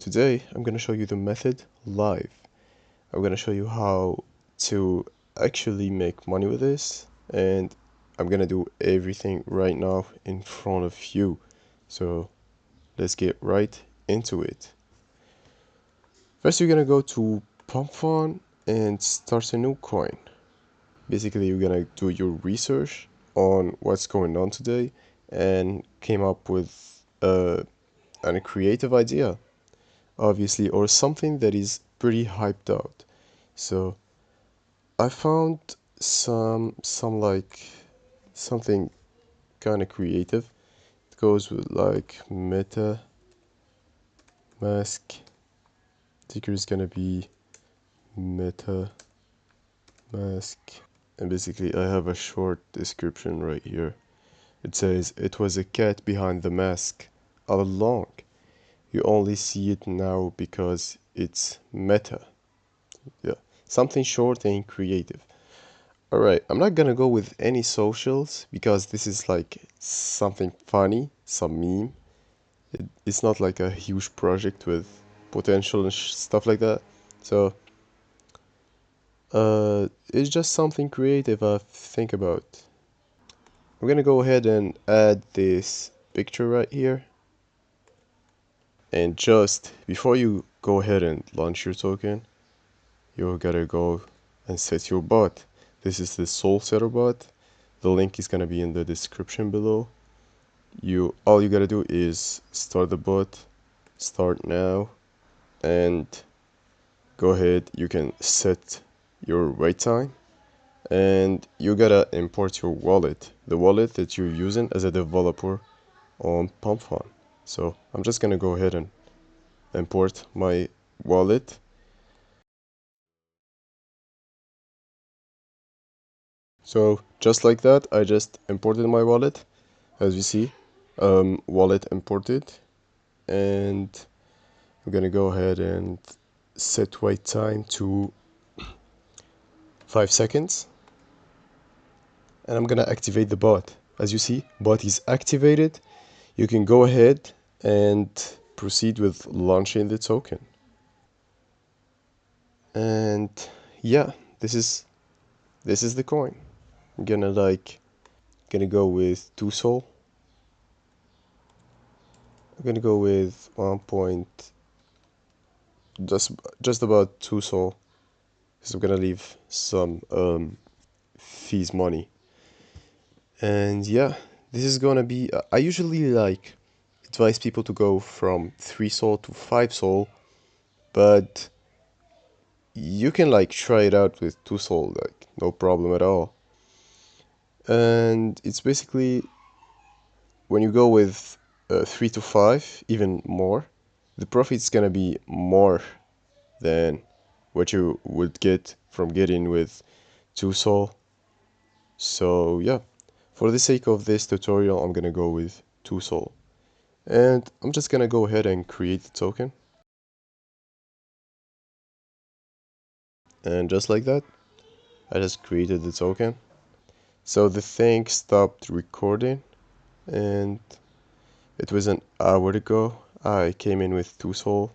Today I'm gonna show you the method live. I'm gonna show you how to actually make money with this, and I'm gonna do everything right now in front of you. So let's get right into it. First, you're gonna go to pump.fun and start a new coin. Basically, you're gonna do your research on what's going on today and came up with a creative idea, obviously, or something that is pretty hyped out. So I found like something kind of creative. It goes with like meta mask. Ticker is gonna be meta mask, and basically I have a short description right here. It says it was a cat behind the mask all along. You only see it now because it's meta. Yeah, something short and creative. Alright, I'm not gonna go with any socials because this is like something funny, some meme. It's not like a huge project with potential and stuff like that. So, it's just something creative I think about. I'm gonna go ahead and add this picture right here. And just before you go ahead and launch your token, you gotta go and set your bot. This is the Soul Setter bot. The link is gonna be in the description below. All you gotta do is start the bot, start now, and go ahead. You can set your wait time, and you gotta import your wallet, the wallet that you're using as a developer on pump.fun. So I'm just gonna go ahead and import my wallet. So just like that, I just imported my wallet, as you see, wallet imported, and I'm gonna go ahead and set wait time to 5 seconds, and I'm gonna activate the bot. As you see, bot is activated. You can go ahead and proceed with launching the token. And yeah, this is the coin. I'm gonna go with 2 Sol. I'm gonna go with 1 point, just about 2 Sol, because I'm gonna leave some fees money. And yeah, this is gonna be I usually like advise people to go from 3 Sol to 5 Sol, but you can like try it out with 2 Sol, like no problem at all. And it's basically when you go with 3 to 5, even more, the profit's gonna be more than what you would get from getting with 2 Sol. So yeah, for the sake of this tutorial, I'm gonna go with 2 Sol. And I'm just gonna go ahead and create the token. And just like that, I just created the token. So the thing stopped recording, and it was an hour ago. I came in with 2 Sol,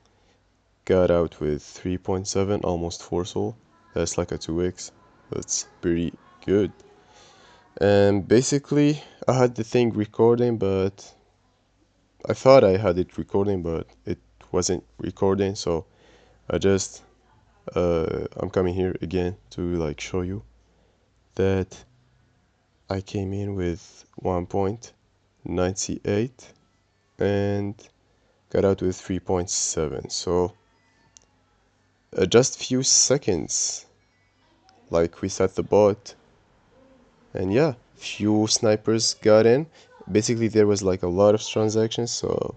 got out with 3.7, almost 4 Sol. That's like a 2x. That's pretty good. And basically, I had the thing recording, but I thought I had it recording, but it wasn't recording. So I just, I'm coming here again to like show you that I came in with 1.98 and got out with 3.7. So just few seconds, like we set the bot, and yeah, few snipers got in. Basically, there was like a lot of transactions, so